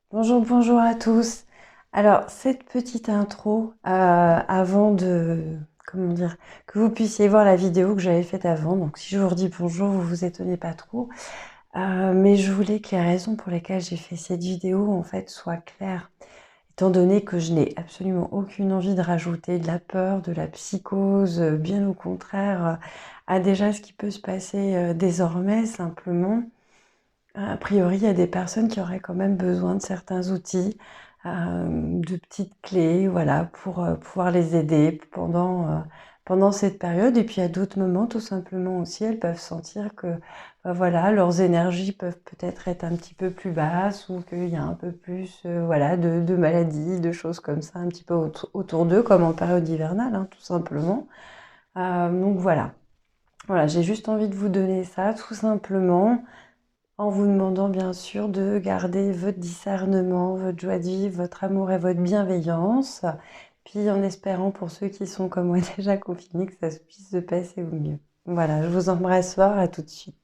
Bonjour, bonjour à tous. Alors, cette petite intro, avant comment dire, que vous puissiez voir la vidéo que j'avais faite avant. Donc, si je vous redis bonjour, vous vous étonnez pas trop. Mais je voulais que les raisons pour lesquelles j'ai fait cette vidéo, en fait, soient claires. Étant donné que je n'ai absolument aucune envie de rajouter de la peur, de la psychose, bien au contraire, à déjà ce qui peut se passer, désormais, simplement. A priori, il y a des personnes qui auraient quand même besoin de certains outils, de petites clés, voilà, pour pouvoir les aider pendant cette période. Et puis à d'autres moments, tout simplement aussi, elles peuvent sentir que, bah, voilà, leurs énergies peuvent peut-être être un petit peu plus basses ou qu'il y a un peu plus, voilà, de maladies, de choses comme ça, un petit peu autour d'eux, comme en période hivernale, hein, tout simplement. Donc voilà. Voilà, j'ai juste envie de vous donner ça, tout simplement. En vous demandant bien sûr de garder votre discernement, votre joie de vivre, votre amour et votre bienveillance. Puis en espérant pour ceux qui sont comme moi déjà confinés que ça puisse se passer au mieux. Voilà, je vous embrasse fort, à tout de suite.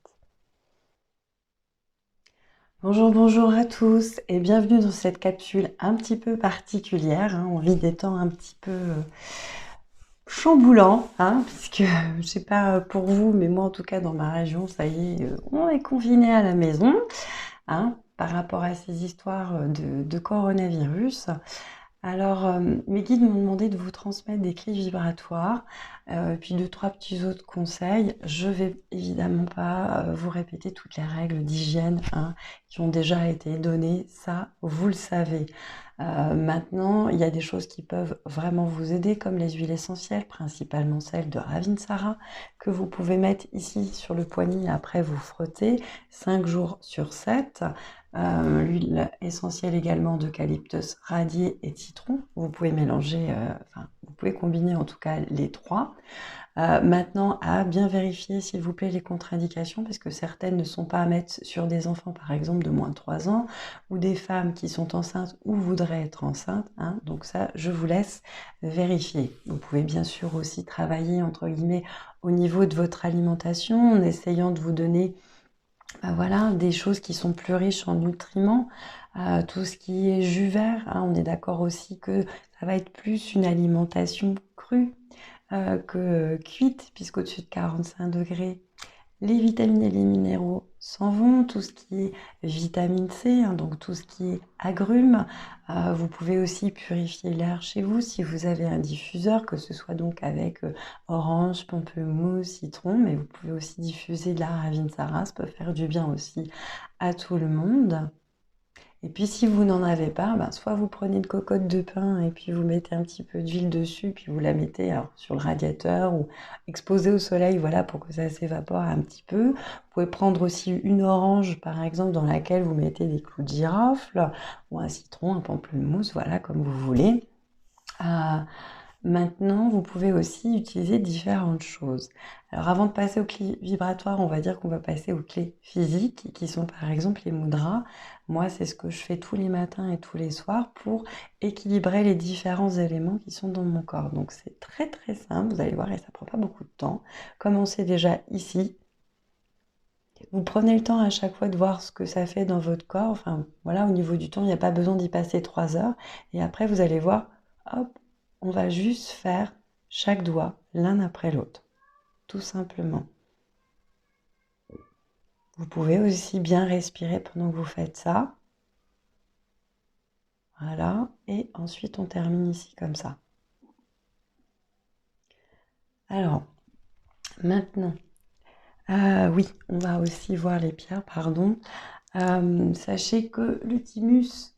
Bonjour, bonjour à tous et bienvenue dans cette capsule un petit peu particulière. On vit des temps un petit peu chamboulants, puisque je sais pas pour vous, mais moi en tout cas dans ma région, ça y est, on est confiné à la maison. Par rapport à ces histoires de coronavirus. Alors, mes guides m'ont demandé de vous transmettre des clés vibratoires, puis deux, trois petits autres conseils. Je vais évidemment pas vous répéter toutes les règles d'hygiène qui ont déjà été données, ça, vous le savez. Maintenant, il y a des choses qui peuvent vraiment vous aider, comme les huiles essentielles, principalement celle de Ravinsara, que vous pouvez mettre ici sur le poignet et après vous frotter 5 jours sur 7. L'huile essentielle également d'eucalyptus radié et citron. Vous pouvez mélanger, vous pouvez combiner en tout cas les trois. Maintenant, à bien vérifier s'il vous plaît les contre-indications parce que certaines ne sont pas à mettre sur des enfants par exemple de moins de 3 ans ou des femmes qui sont enceintes ou voudraient être enceintes. Donc ça, je vous laisse vérifier. Vous pouvez bien sûr aussi travailler entre guillemets au niveau de votre alimentation en essayant de vous donner voilà, des choses qui sont plus riches en nutriments, tout ce qui est jus vert, on est d'accord aussi que ça va être plus une alimentation crue que cuite, puisqu'au-dessus de 45 degrés, les vitamines et les minéraux s'en vont, tout ce qui est vitamine C, donc tout ce qui est agrumes. Vous pouvez aussi purifier l'air chez vous si vous avez un diffuseur, que ce soit donc avec orange, pamplemousse, citron, mais vous pouvez aussi diffuser de la Ravinsara, ça peut faire du bien aussi à tout le monde. Et puis si vous n'en avez pas, soit vous prenez une cocotte de pain et puis vous mettez un petit peu d'huile dessus, puis vous la mettez alors, sur le radiateur ou exposée au soleil, voilà, pour que ça s'évapore un petit peu. Vous pouvez prendre aussi une orange, par exemple, dans laquelle vous mettez des clous de girofle, ou un citron, un pamplemousse, voilà, comme vous voulez. Maintenant, vous pouvez aussi utiliser différentes choses. Alors avant de passer aux clés vibratoires, on va dire qu'on va passer aux clés physiques, qui sont par exemple les mudras. Moi, c'est ce que je fais tous les matins et tous les soirs pour équilibrer les différents éléments qui sont dans mon corps. Donc c'est très très simple, vous allez voir, et ça prend pas beaucoup de temps. Commencez déjà ici. Vous prenez le temps à chaque fois de voir ce que ça fait dans votre corps. Enfin, voilà, au niveau du temps, il n'y a pas besoin d'y passer 3 heures. Et après, vous allez voir, hop, on va juste faire chaque doigt l'un après l'autre, tout simplement. Vous pouvez aussi bien respirer pendant que vous faites ça. Voilà, et ensuite on termine ici comme ça. Alors, maintenant, oui, on va aussi voir les pierres, pardon. Sachez que le thymus,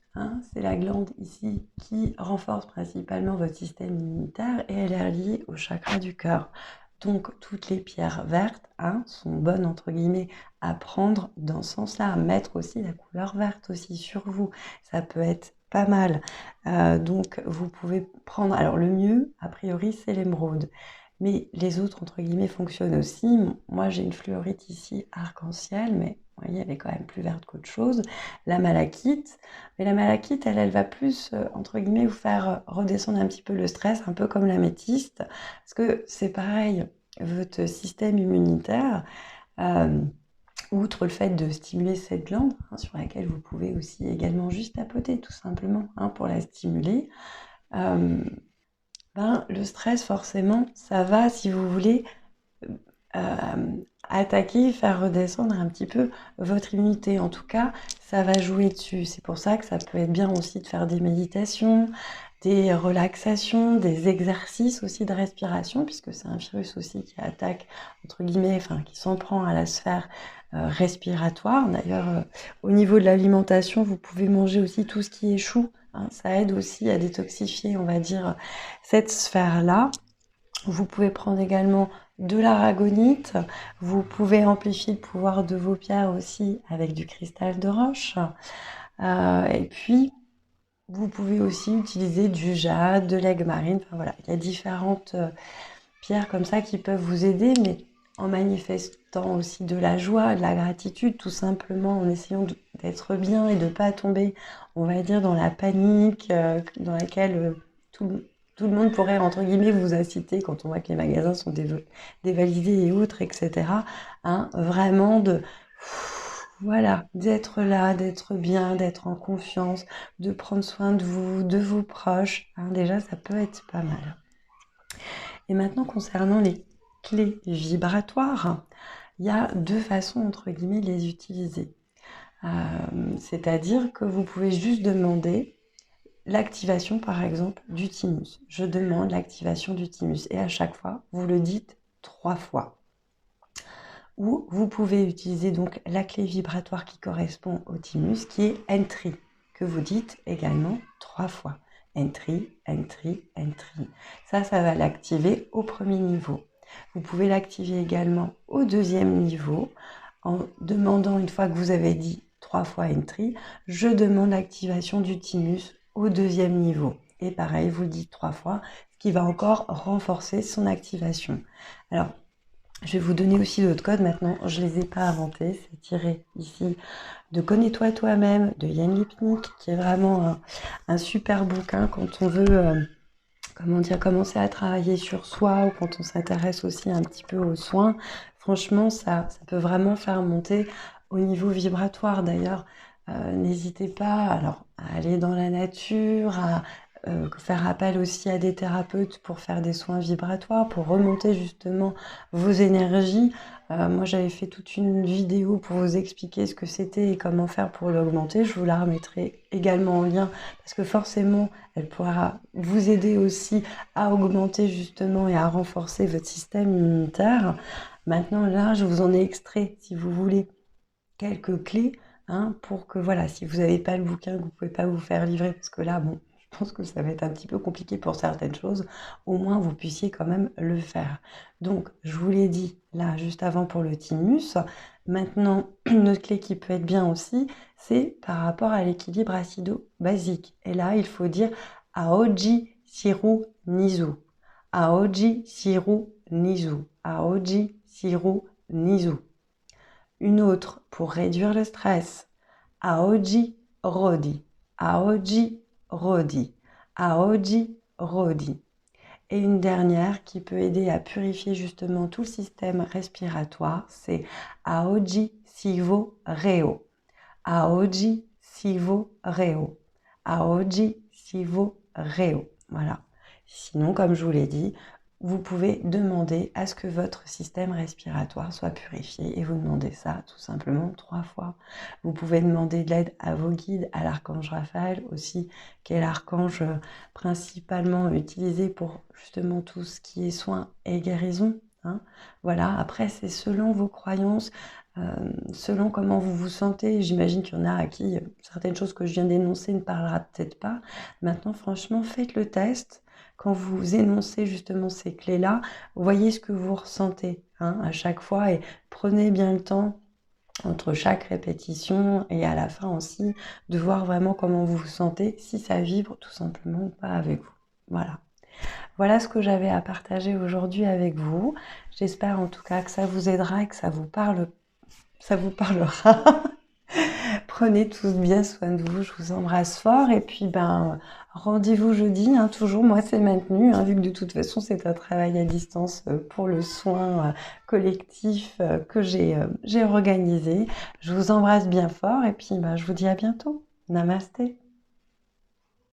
c'est la glande ici qui renforce principalement votre système immunitaire et elle est reliée au chakra du cœur. Donc toutes les pierres vertes sont bonnes entre guillemets à prendre dans ce sens-là, à mettre aussi la couleur verte aussi sur vous. Ça peut être pas mal. Donc vous pouvez prendre, alors le mieux a priori c'est l'émeraude. Mais les autres, entre guillemets, fonctionnent aussi. Moi, j'ai une fluorite ici, arc-en-ciel, mais vous voyez, elle est quand même plus verte qu'autre chose. La malachite, mais la malachite, elle va plus, entre guillemets, vous faire redescendre un petit peu le stress, un peu comme l'améthyste, parce que c'est pareil, votre système immunitaire, outre le fait de stimuler cette glande, hein, sur laquelle vous pouvez aussi également juste tapoter tout simplement, hein, pour la stimuler, le stress forcément, ça va, si vous voulez, attaquer, faire redescendre un petit peu votre immunité. En tout cas, ça va jouer dessus. C'est pour ça que ça peut être bien aussi de faire des méditations, des relaxations, des exercices aussi de respiration, puisque c'est un virus aussi qui attaque, entre guillemets, enfin qui s'en prend à la sphère respiratoire. D'ailleurs, au niveau de l'alimentation, vous pouvez manger aussi tout ce qui est chou, hein. Ça aide aussi à détoxifier, on va dire, cette sphère-là. Vous pouvez prendre également de l'aragonite. Vous pouvez amplifier le pouvoir de vos pierres aussi avec du cristal de roche. Et puis, vous pouvez aussi utiliser du jade, de l'aigle marine. Enfin voilà, il y a différentes pierres comme ça qui peuvent vous aider, mais en manifestant aussi de la joie, de la gratitude, tout simplement en essayant d'être bien et de ne pas tomber, on va dire, dans la panique dans laquelle tout le monde pourrait, entre guillemets, vous inciter quand on voit que les magasins sont dévalisés et autres, etc. Hein, vraiment voilà, d'être là, d'être bien, d'être en confiance, de prendre soin de vous, de vos proches. Hein, déjà, ça peut être pas mal. Et maintenant, concernant les clés vibratoires, il y a deux façons, entre guillemets, de les utiliser. C'est-à-dire que vous pouvez juste demander l'activation, par exemple, du thymus. Je demande l'activation du thymus. Et à chaque fois, vous le dites 3 fois. Ou vous pouvez utiliser donc la clé vibratoire qui correspond au thymus, qui est entry, que vous dites également 3 fois. Entry, entry, entry. Ça va l'activer au premier niveau. Vous pouvez l'activer également au deuxième niveau en demandant, une fois que vous avez dit 3 fois entry, je demande l'activation du thymus au deuxième niveau. Et pareil, vous le dites 3 fois, ce qui va encore renforcer son activation. Alors, je vais vous donner aussi d'autres codes maintenant, je ne les ai pas inventés, c'est tiré ici de Connais-toi toi-même de Yann Lipnik, qui est vraiment un super bouquin quand on veut commencer à travailler sur soi ou quand on s'intéresse aussi un petit peu aux soins. Franchement, ça peut vraiment faire monter au niveau vibratoire. D'ailleurs, n'hésitez pas alors, à aller dans la nature, à faire appel aussi à des thérapeutes pour faire des soins vibratoires, pour remonter justement vos énergies. Moi, j'avais fait toute une vidéo pour vous expliquer ce que c'était et comment faire pour l'augmenter. Je vous la remettrai également en lien parce que forcément, elle pourra vous aider aussi à augmenter justement et à renforcer votre système immunitaire. Maintenant, là, je vous en ai extrait, si vous voulez, quelques clés, hein, pour que, voilà, si vous n'avez pas le bouquin, que vous ne pouvez pas vous faire livrer, parce que là, bon, je pense que ça va être un petit peu compliqué pour certaines choses, au moins vous puissiez quand même le faire. Donc, je vous l'ai dit là, juste avant pour le thymus. Maintenant, une autre clé qui peut être bien aussi, c'est par rapport à l'équilibre acido-basique. Et là, il faut dire Aoji Shiru Nizu. Aoji Shiru Nizu. Aoji Shiru Nizu. Une autre pour réduire le stress. Aoji Rodi. Aoji Rodi. Aoji Rodi. Et une dernière qui peut aider à purifier justement tout le système respiratoire, c'est Aoji Sivo Reo. Aoji Sivo Reo. Aoji Sivo Reo. Voilà. Sinon, comme je vous l'ai dit, vous pouvez demander à ce que votre système respiratoire soit purifié et vous demandez ça tout simplement 3 fois. Vous pouvez demander de l'aide à vos guides, à l'archange Raphaël aussi, qui est l'archange principalement utilisé pour justement tout ce qui est soins et guérison. Hein. Voilà, après c'est selon vos croyances, selon comment vous vous sentez. J'imagine qu'il y en a à qui certaines choses que je viens d'énoncer ne parlera peut-être pas. Maintenant, franchement, faites le test. Quand vous énoncez justement ces clés-là, voyez ce que vous ressentez, hein, à chaque fois et prenez bien le temps entre chaque répétition et à la fin aussi de voir vraiment comment vous vous sentez, si ça vibre tout simplement ou pas avec vous. Voilà. Voilà ce que j'avais à partager aujourd'hui avec vous. J'espère en tout cas que ça vous aidera et que ça vous parlera. Prenez tous bien soin de vous, je vous embrasse fort et puis rendez-vous jeudi, hein, toujours, moi c'est maintenu, hein, vu que de toute façon c'est un travail à distance pour le soin collectif que j'ai organisé. Je vous embrasse bien fort et puis je vous dis à bientôt. Namasté.